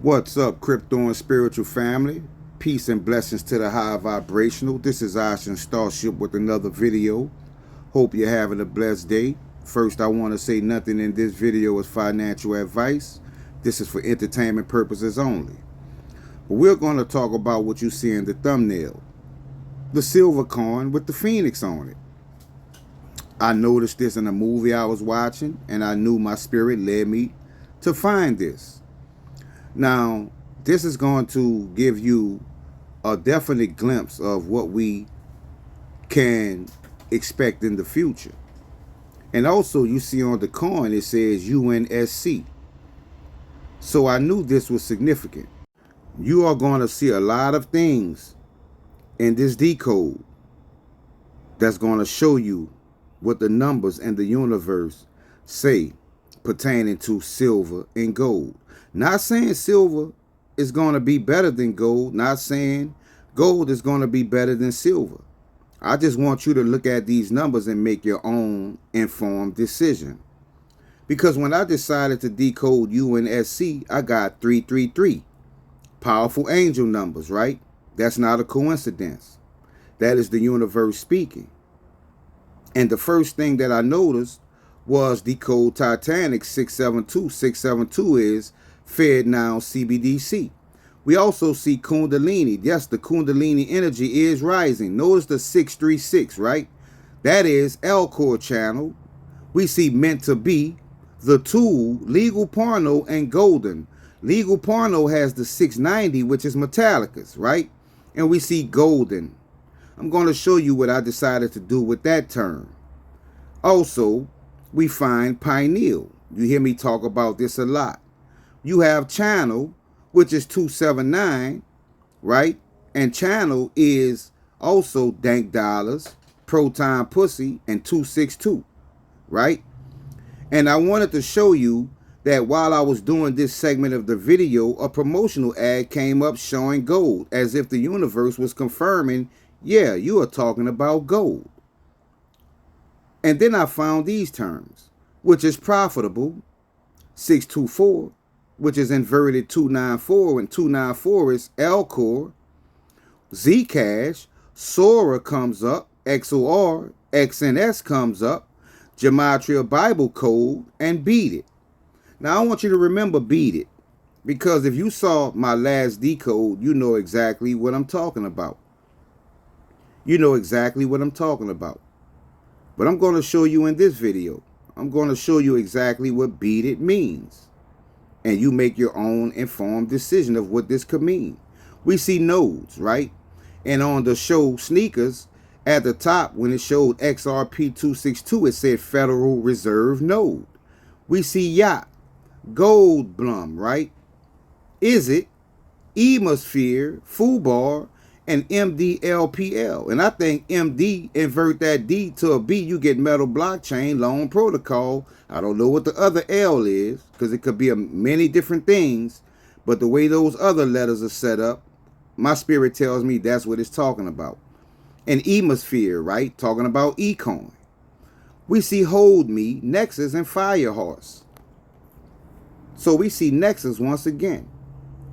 What's up, crypto and spiritual family? Peace and blessings to the high vibrational. This is Ocean Starship with another video. Hope you're having a blessed day. First, I want to say nothing in this video is financial advice. This is for entertainment purposes only. But we're going to talk about what you see in the thumbnail. The silver coin with the phoenix on it. I noticed this in a movie I was watching, and I knew my spirit led me to find this. Now, this is going to give you a definite glimpse of what we can expect in the future. And also, you see on the coin, it says UNSC. So I knew this was significant. You are going to see a lot of things in this decode that's going to show you what the numbers in the universe say pertaining to silver and gold. Not saying silver is going to be better than gold. Not saying gold is going to be better than silver. I just want you to look at these numbers and make your own informed decision. Because when I decided to decode UNSC, I got 333. Powerful angel numbers, right? That's not a coincidence. That is the universe speaking. And the first thing that I noticed was decode Titanic 672. 672 is Fed now CBDC. We also see Kundalini. Yes, the Kundalini energy is rising. Notice the 636, right? That is L-Core channel. We see meant to be, the tool, legal porno, and golden. Legal porno has the 690, which is Metallicus, right? And we see golden. I'm going to show you what I decided to do with that term. Also, we find pineal. You hear me talk about this a lot. You have channel, which is 279, right? And channel is also dank dollars, proton pussy, and 262, right? And I wanted to show you that while I was doing this segment of the video, a promotional ad came up showing gold, as if the universe was confirming, yeah, you are talking about gold. And then I found these terms, which is profitable, 624, which is inverted 294, and 294 is L-Core, Zcash, Sora comes up, XOR, XNS comes up, Gematria Bible Code, and Beat It. Now I want you to remember Beat It, because if you saw my last decode, you know exactly what I'm talking about. You know exactly what I'm talking about. But I'm going to show you in this video. I'm going to show you exactly what Beat It means. And you make your own informed decision of what this could mean. We see nodes, right? And on the show sneakers, at the top, when it showed XRP262, it said Federal Reserve Node. We see yacht, Goldblum, right? Is it, Emosphere, Fubar, and MDLPL. And I think MD, invert that D to a B, you get Metal Blockchain, Loan Protocol. I don't know what the other L is, because it could be many different things. But the way those other letters are set up, my spirit tells me that's what it's talking about. And Emosphere, right? Talking about Ecoin. We see Hold Me, Nexus, and Firehorse. So we see Nexus once again.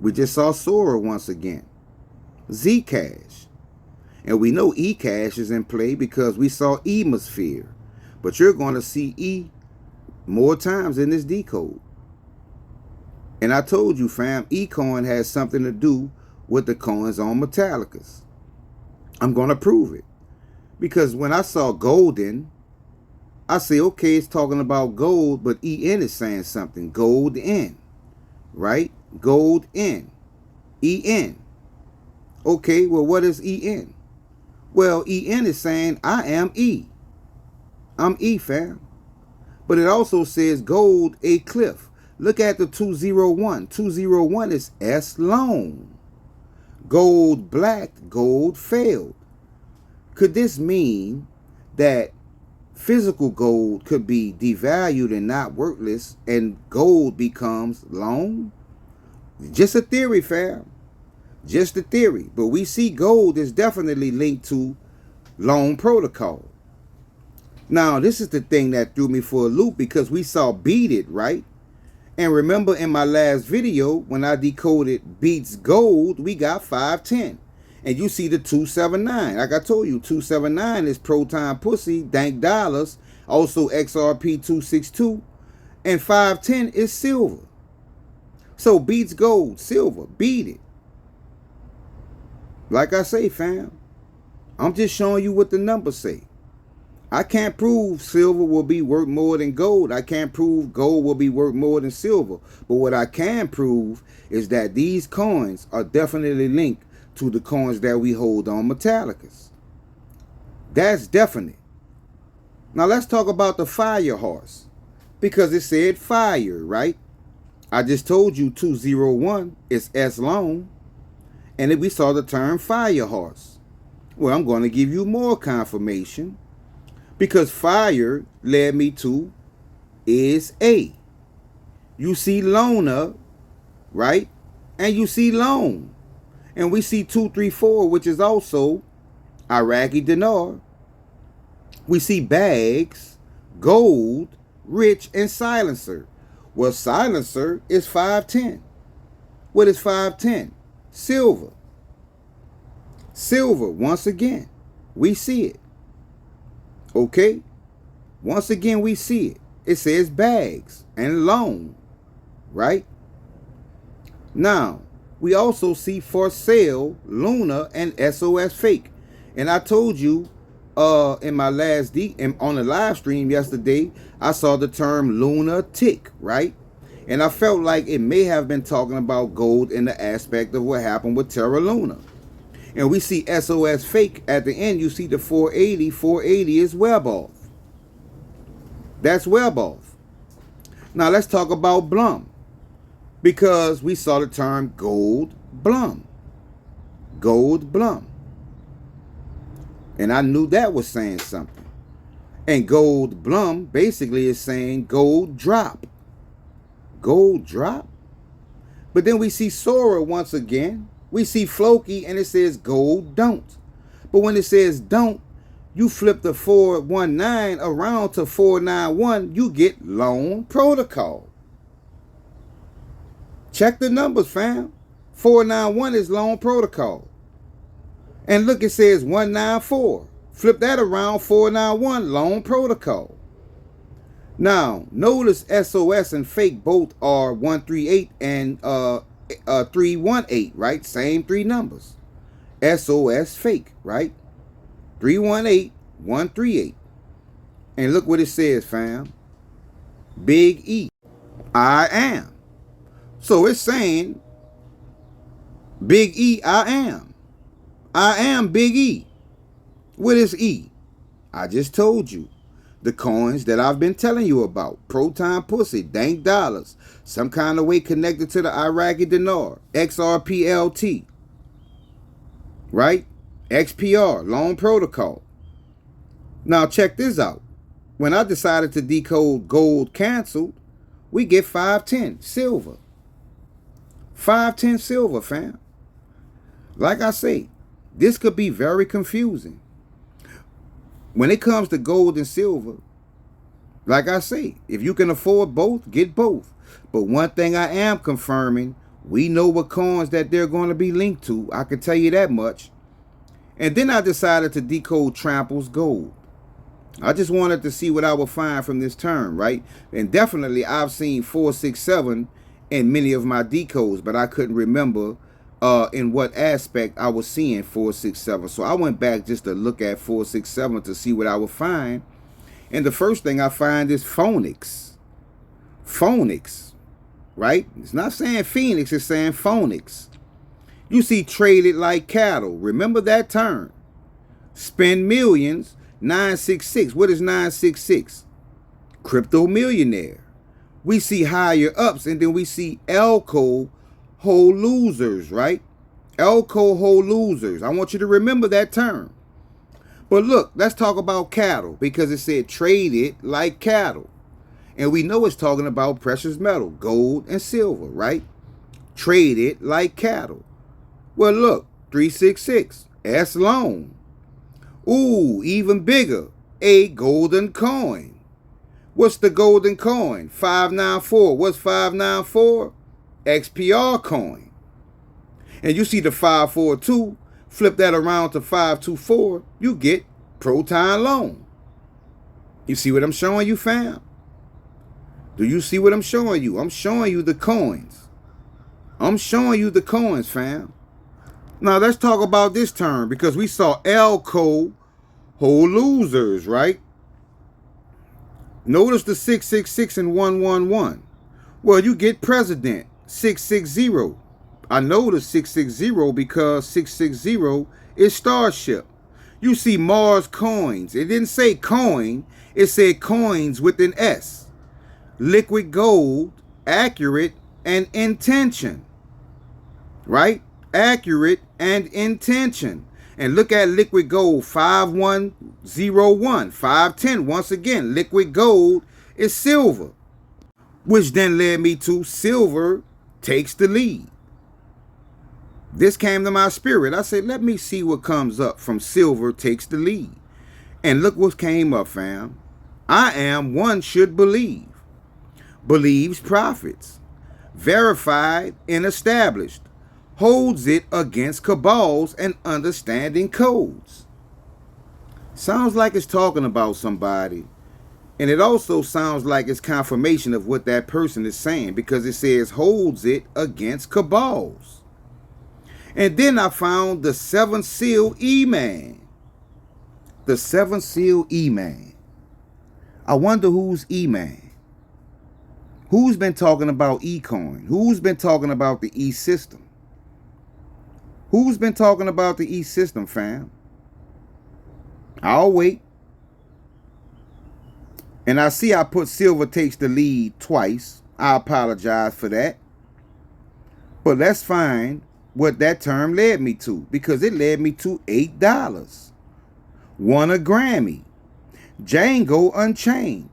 We just saw Sora once again. Zcash. And we know eCash is in play because we saw Emosphere. But you're going to see E more times in this decode. And I told you, fam, eCoin has something to do with the coins on Metallicus. I'm going to prove it. Because when I saw Golden, I say, okay, it's talking about gold, but EN is saying something. Gold N, right? Gold N. EN. Okay, well, what is EN? Well, EN is saying, I am E. I'm E, fam. But it also says gold, a cliff. Look at the 201. 201 is S loan. Gold black, gold failed. Could this mean that physical gold could be devalued and not worthless, and gold becomes loan? Just a theory, fam. Just a theory. But we see gold is definitely linked to Loan Protocol. Now, this is the thing that threw me for a loop, because we saw Beat It, right? And remember in my last video, when I decoded beats gold, we got 510. And you see the 279. Like I told you, 279 is proton pussy, dank dollars, also XRP 262. And 510 is silver. So beats gold, silver, beat it. Like I say, fam, I'm just showing you what the numbers say. I can't prove silver will be worth more than gold. I can't prove gold will be worth more than silver. But what I can prove is that these coins are definitely linked to the coins that we hold on Metallicas. That's definite. Now let's talk about the fire horse. Because it said fire, right? I just told you 201 is S long. And then we saw the term fire horse. Well, I'm going to give you more confirmation. Because fire led me to is A. You see Luna, right? And you see loan. And we see 234, which is also Iraqi dinar. We see bags, gold, rich, and silencer. Well, silencer is 510. What is 510? Silver. Silver, once again, we see it. Okay? Once again, we see it. It says bags and loan, right? Now, we also see for sale, Luna and SOS fake. And I told you in my last on the live stream yesterday, I saw the term Luna tick, right? And I felt like it may have been talking about gold in the aspect of what happened with Terra Luna. And we see SOS fake at the end. You see the 480. 480 is web off. That's web off. Now let's talk about Blum. Because we saw the term gold Blum. Gold Blum. And I knew that was saying something. And gold Blum basically is saying gold drop. Gold drop? But then we see Sora once again. We see Floki and it says gold don't. But when it says don't, you flip the 419 around to 491, you get loan protocol. Check the numbers, fam. 491 is loan protocol. And look, it says 194. Flip that around, 491, loan protocol. Now, notice SOS and fake both are 138 and 318, right? Same three numbers. SOS fake, right? 318, 138. And look what it says, fam. Big E. I am. So it's saying, Big E, I am. I am Big E. What is E? I just told you. The coins that I've been telling you about. Proton pussy, dank dollars. Some kind of way connected to the Iraqi dinar. XRPLT. Right? XPR, loan protocol. Now check this out. When I decided to decode gold canceled, we get 510 silver. 510 silver, fam. Like I say, this could be very confusing. When it comes to gold and silver, like I say, if you can afford both, get both. But one thing I am confirming, we know what coins that they're going to be linked to. I can tell you that much. And then I decided to decode Trample's gold. I just wanted to see what I would find from this term, right? And definitely I've seen 467 in many of my decodes, but I couldn't remember in what aspect I was seeing 467. So I went back just to look at 467 to see what I would find. And the first thing I find is phonics. Phonics, right? It's not saying Phoenix, it's saying phonics. You see traded like cattle. Remember that term. Spend millions, 966. What is 966? Crypto millionaire. We see higher ups, and then we see Elko whole losers, right? Elko whole losers. I want you to remember that term. But look, let's talk about cattle, because it said traded like cattle. And we know it's talking about precious metal, gold and silver, right? Traded like cattle. Well, look, 366, S loan. Ooh, even bigger, a golden coin. What's the golden coin? 594. What's 594? XPR coin. And you see the 542, flip that around to 524, you get Proton loan. You see what I'm showing you, fam? Do you see what I'm showing you? I'm showing you the coins. I'm showing you the coins, fam. Now let's talk about this term, because we saw Elko whole losers, right? Notice the 666 and 111. Well, you get president 660. I know the 660 because 660 is Starship. You see Mars coins. It didn't say coin. It said coins with an S. Liquid gold, accurate, and intention. Right? Accurate and intention. And look at liquid gold, 5101, 510. Once again, liquid gold is silver, which then led me to silver takes the lead. This came to my spirit. I said, let me see what comes up from silver takes the lead. And look what came up, fam. I am one should believe. Believes prophets. Verified and established. Holds it against cabals and understanding codes. Sounds like it's talking about somebody. And it also sounds like it's confirmation of what that person is saying, because it says holds it against cabals. And then I found the 7th seal E-Man. The 7th seal E-Man. I wonder who's E-Man. Who's been talking about E-coin? Who's been talking about the E-system? Who's been talking about the E-system, fam? I'll wait. And I see I put silver takes the lead twice. I apologize for that. But let's find what that term led me to, because it led me to $8. Won a Grammy. Django Unchained.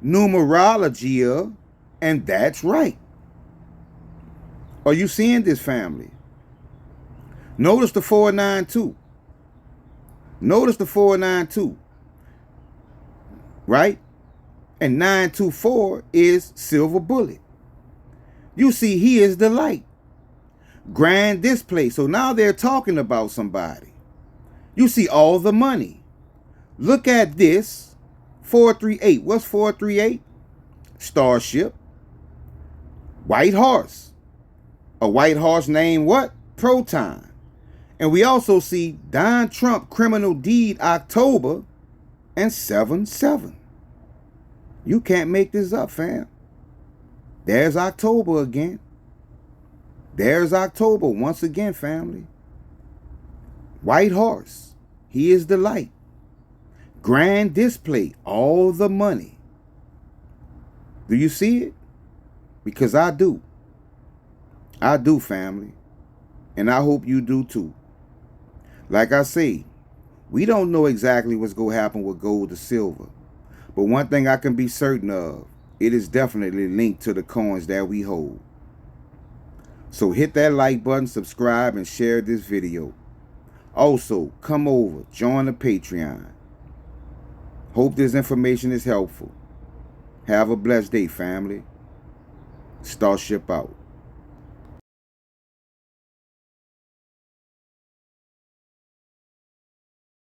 Numerology, and that's right. Are you seeing this, family? Notice the 492. Notice the 492. Right? And 924 is silver bullet. You see, he is the light. Grand display. So now they're talking about somebody. You see all the money. Look at this. 438. What's 438? Starship. White horse. A white horse named what? Proton. And we also see Don Trump criminal deed October and 7/7. You can't make this up, fam. There's October again. There's October once again, family. White horse. He is the light. Grand display. All the money. Do you see it? Because I do. I do, family. And I hope you do too. Like I say, we don't know exactly what's going to happen with gold or silver. But one thing I can be certain of, it is definitely linked to the coins that we hold. So hit that like button, subscribe, and share this video. Also, come over, join the Patreon. Hope this information is helpful. Have a blessed day, family. Starship out.